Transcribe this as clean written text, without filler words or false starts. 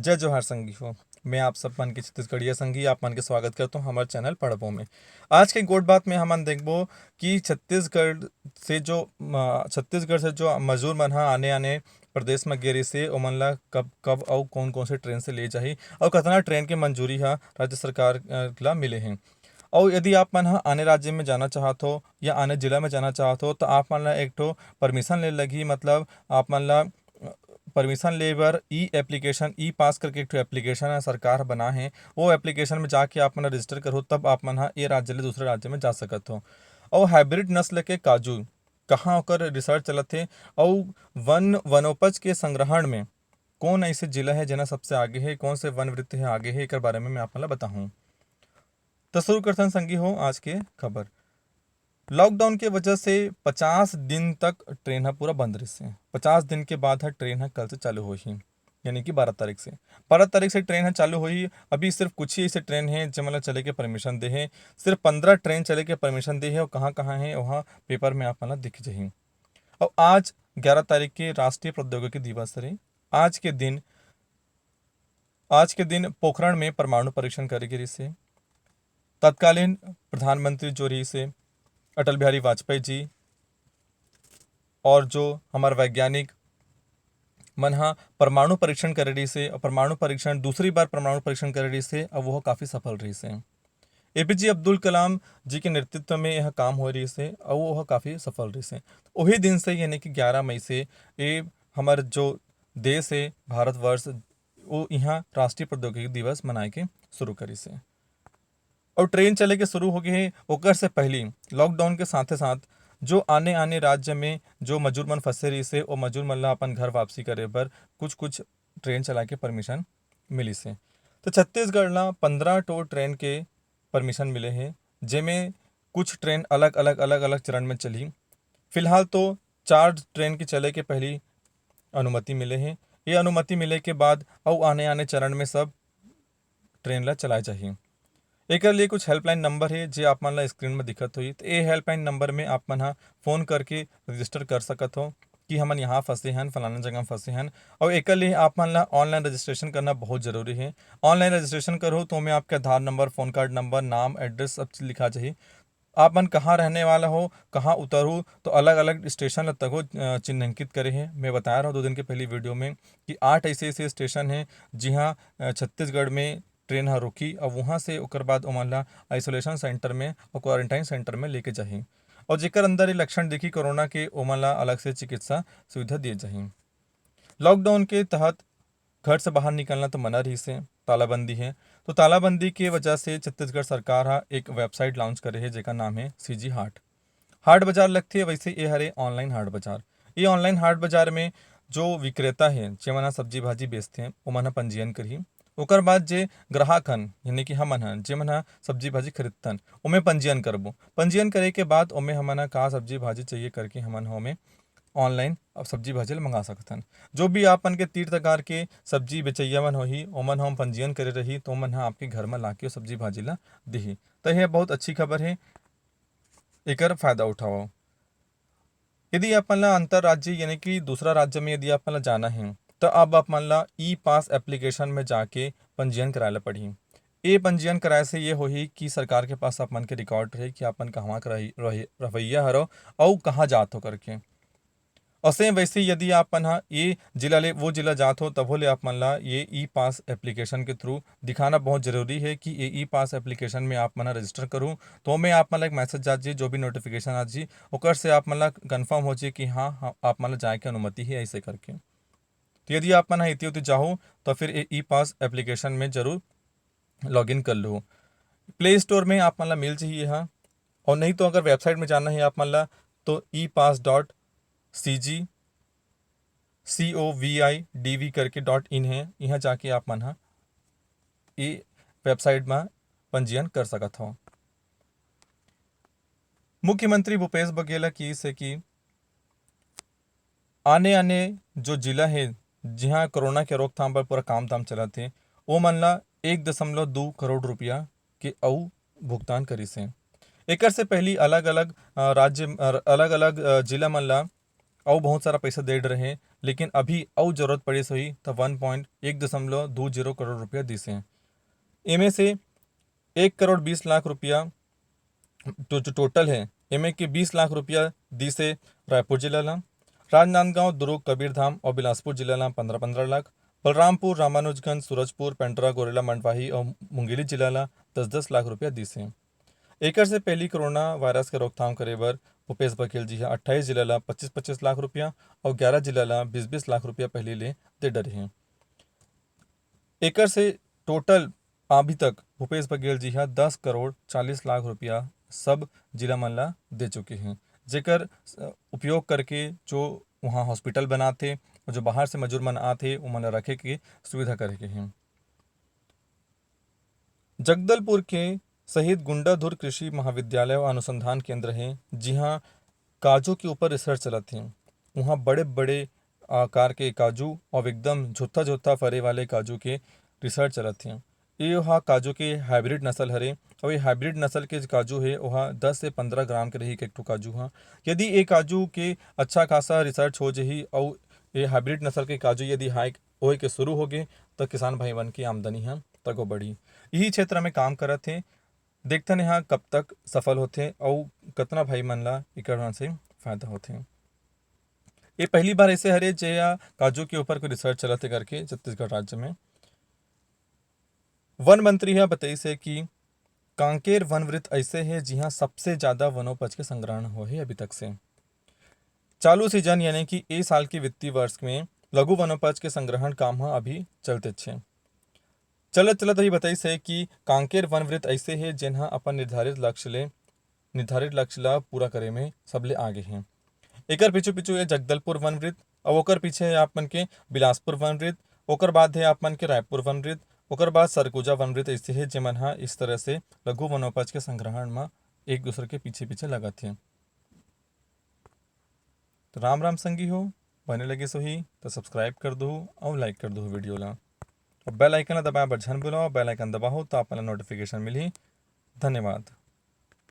जय जोहार संगी हो। मैं आप सब मन के छत्तीसगढ़िया संगी आप मन के स्वागत करता हूँ हमारे चैनल पढ़बो में। आज के गोट बात में हमन देखबो कि छत्तीसगढ़ से जो मजदूर मन ह आने आने प्रदेश में गे रहिस हे ओमन ला कब कब अउ कौन कौन से ट्रेन से ले जाही और कतना ट्रेन के मंजूरी ह राज्य सरकार ला मिले हे। और यदि आप मन ह आने राज्य में जाना चाहत हो या आने जिला में जाना चाहत हो तो आप मन ला एक ठो परमिशन ले लगही। मतलब आप मन ला परमिशन ले बर ई एप्लीकेशन ई पास करके एक ठो एप्लीकेशन है सरकार बना है। वो एप्लीकेशन में जाके आप मन रजिस्टर करो तब आप मन ह ए राज्य ले दूसरे राज्य में जा सकत हो। और हाइब्रिड नस्ल के काजू कहाँ ओकर रिसर्च चलत हे और वनोपज के संग्रहण में कौन ऐसे जिला है जेना सबसे आगे है, कौन से वन वृत्त है आगे है, एकर बारे में मैं आप मन ला बताहूँ। तो शुरू करथन संगी हो आज के खबर। लॉकडाउन के वजह से 50 दिन तक ट्रेन ह पूरा बंद रहिस हे। 50 दिन के बाद ह ट्रेन ह कल से चालू होही, यानी कि 12 तारीख से। 12 तारीख से ट्रेन ह चालू होही। अभी सिर्फ कुछ ही ऐसे ट्रेन हैं जेमन ला चले के परमिशन दे हे। सिर्फ 15 ट्रेन चले के परमिशन दे हे और कहाँ कहाँ है वहाँ पेपर में आप मन ला दिख जाही। और आज 11 तारीख के राष्ट्रीय प्रौद्योगिकी दिवस हरे। आज के दिन पोखरण में परमाणु परीक्षण करे गिरिस हे। तत्कालीन प्रधानमंत्री जो रही से अटल बिहारी वाजपेयी जी और जो हमारे वैज्ञानिक मन ह परमाणु परीक्षण करे रही से और परमाणु परीक्षण दूसरी बार परमाणु परीक्षण करे रही से और वह काफ़ी सफल रही से। एपीजे अब्दुल कलाम जी के नेतृत्व में यह काम हो रही से और वह काफ़ी सफल रही से। वही दिन से यानी कि 11 मई से ये हमारे जो देश है भारतवर्ष वो यहाँ राष्ट्रीय प्रौद्योगिकी दिवस मनाए के शुरू करी से। और ट्रेन चले के शुरू हो गए हैं ओकर से पहले लॉकडाउन के साथे साथ जो आने आने राज्य में जो मजदूर मन फंसे रही से और मजदूर मन ला अपन घर वापसी करे बर कुछ कुछ ट्रेन चला के परमिशन मिली से। तो छत्तीसगढ़ ला 15 ट्रेन के परमिशन मिले हैं जेमें कुछ ट्रेन अलग अलग अलग अलग चरण में चली। फिलहाल तो 4 ट्रेन के चले के पहली अनुमति मिले हैं। ये अनुमति मिले के बाद और आने आने चरण में सब ट्रेन ला चलाए जाही। एकर लिए कुछ हेल्पलाइन नंबर है जे आप मन ला स्क्रीन में दिखत होई। तो ये हेल्पलाइन नंबर में आप मन ह फोन करके रजिस्टर कर सकत हो कि हमन यहाँ फंसे हन फलाना जगह फंसे हन। और एकर लिए आप मन ला ऑनलाइन रजिस्ट्रेशन करना बहुत जरूरी है। ऑनलाइन रजिस्ट्रेशन करो तो में आपके आधार नंबर, फोन कार्ड नंबर, नाम, एड्रेस सब चीज लिखा चाहिए। आप मन कहाँ रहने वाला हो, कहाँ उतरू, तो अलग अलग स्टेशन ल तको चिन्हांकित करे हैं। मैं बताया रहा हूँ 2 दिन के पहली वीडियो में कि 8 ऐसे ऐसे स्टेशन हैं जहाँ छत्तीसगढ़ में ट्रेन ह रुकी और वहाँ से ओकर बाद ओमन ला आइसोलेशन सेंटर में और क्वारंटाइन सेंटर में लेके जाही। और जेकर अंदर ये लक्षण दिखी कोरोना के ओमन ला अलग से चिकित्सा सुविधा दिए जाही। लॉकडाउन के तहत घर से बाहर निकलना तो मना रही से, तालाबंदी है। तो तालाबंदी के वजह से छत्तीसगढ़ सरकार हा एक वेबसाइट लॉन्च करे है जेका नाम है सीजी हाट। हाट बाजार लगती है वैसे ये हरे ऑनलाइन हाट बाजार। ये ऑनलाइन हाट बाजार में जो विक्रेता है जेमन ह सब्जी भाजी बेचते हैं ओमन ह पंजीयन करही। ओकर बाद जे ग्राहक हन यानी कि हमन हन जेमन ह सब्जी भाजी खरीदतन ओमे पंजीयन करबो। पंजीयन करे के बाद ओमे हमन ह का सब्जी भाजी चाहिए करके हमन ह ओमे ऑनलाइन अब सब्जी भाजी ल मंगा सकथन। जो भी आपन के तीर तकार के सब्जी बेचैया मन होही ओमन हम पंजीयन करे रही तो ओमन ह आपके घर में लाके ओ सब्जी भाजी ला दिही। तो यह बहुत अच्छी खबर है, एकर फायदा उठाओ। यदि अपन ला अंतरराज्य यानी कि दूसरा राज्य में यदि अपन ला जाना है तो अब अपन ला ई पास एप्लीकेशन में जाके पंजीयन कराए ला पड़ही। ये पंजीयन कराए से ये होही कि सरकार के पास अपन के रिकॉर्ड रहे कि अपन कहवा के रवैया हरो और कहाँ जात हो करके। और सेम वैसे ही यदि आप मन ह ये जिला ले वो जिला जात हो तभो ले आप मन ला ये ई पास एप्लीकेशन के थ्रू दिखाना बहुत जरूरी है कि ये ई पास एप्लीकेशन में आप मन ह रजिस्टर करूँ तो में आप मन ला एक मैसेज आ जी, जो भी नोटिफिकेशन आ जी ओकर से आप मन ला कन्फर्म हो जी कि हाँ आप मन ला जाए के अनुमति है ऐसे करके। तो यदि आप मन ह इति उति चाहो तो फिर ये ई पास एप्लीकेशन में जरूर लॉगिन कर लो। प्ले स्टोर में आप मन ला मिल चाहिए हाँ। और नहीं तो अगर वेबसाइट में जाना है आप मन ला तो epass.COVIDV करके .in है। यहाँ जाके आप मन ह ये वेबसाइट में पंजीयन कर सकत हो। मुख्यमंत्री भूपेश बघेल की से कि आने आने जो जिला है जहाँ कोरोना के रोकथाम पर पूरा काम धाम चलत है वो मन ला 1.2 करोड़ रुपया के अउ भुगतान करिस है। एकर से पहली अलग अलग राज्य अलग अलग जिला मन ला और बहुत सारा पैसा दे रहे लेकिन अभी और जरूरत पड़ी सही तो 1.20 करोड़ रुपया दी से। एमे से 1 करोड़ 20 लाख रुपया तो जो टोटल है एमे के 20 लाख रुपया दी से रायपुर जिला ला, राजनांदगांव, दुर्ग, कबीरधाम और बिलासपुर जिला ला 15-15 लाख, बलरामपुर, रामानुजगंज, सूरजपुर, पेंड्रा, गोरेला, मंडवाही और मुंगेली जिला ला 10-10 लाख रुपया दी से। एकर से पहली कोरोना वायरस के रोकथाम करे बर भूपेश बघेल जी हा 28 जिला ला 25-25 लाख रुपया और 11 जिला ला 20-20 लाख रुपया पहले ले दे डरे हैं। एकर से टोटल अभी तक भूपेश बघेल जी हा 10 करोड़ 40 लाख रुपया सब जिला मन ला दे चुके हैं, जेकर उपयोग करके जो वहाँ हॉस्पिटल बनाते और जो बाहर से मजदूर मन आते उमन ला रखे के सुविधा करे के हैं। जगदलपुर के शहीद गुंडाधुर कृषि महाविद्यालय और अनुसंधान केंद्र है, जहाँ काजू के ऊपर रिसर्च चलत है। वहाँ बड़े बड़े आकार के काजू और एकदम झोथा झोथा फरे वाले काजू के रिसर्च चलत है। ये वहाँ काजू के हाइब्रिड नस्ल हरे और ये हाइब्रिड नस्ल के काजू है वहाँ 10 से 15 ग्राम के रही एक ठो काजू हाँ। यदि ये काजू के अच्छा खासा रिसर्च हो जही और ये हाइब्रिड नस्ल के काजू यदि हाई होए के शुरू हो गए तो किसान भाई बन की आमदनी है तको बढ़ी। यही क्षेत्र में काम करत थे, देखते हैं यहाँ कब तक सफल होते और कितना भाई मन ला इकड़ से फायदा होते। ये पहली बार ऐसे हरे जे या काजू के ऊपर कोई रिसर्च चलते करके छत्तीसगढ़ राज्य में। वन मंत्री यह बताई से कि कांकेर वन वृत्त ऐसे है जहाँ सबसे ज्यादा वनोपज के संग्रहण हो है अभी तक से। चालू सीजन यानी कि ए साल के वित्तीय वर्ष में लघु वनोपज के संग्रहण काम अभी चलते छे। चलत चलत ही बताई से कि कांकेर वन वृत्त ऐसे है जिन्हा अपन निर्धारित लक्ष्य ला पूरा करे में सबले आगे हैं। एकर पीछे पीछे है जगदलपुर वन वृत्त और ओकर पीछे है आप मन के बिलासपुर वन वृत्त, ओकर बाद है आप मन के रायपुर वन वृत्त, ओकर बाद सरगुजा वन वृत्त ऐसे है जेमन हा इस तरह से लघु वनोपज के संग्रहण में एक दूसरे के पीछे पीछे लगत है। तो राम राम संगी हो, बने लगे सो ही तो सब्सक्राइब कर दो और लाइक कर दो वीडियो ला और बेल आइकन ला दबाया बर झन भूलो, बेल आइकन दबाओ तो आप नोटिफिकेशन मिली। धन्यवाद।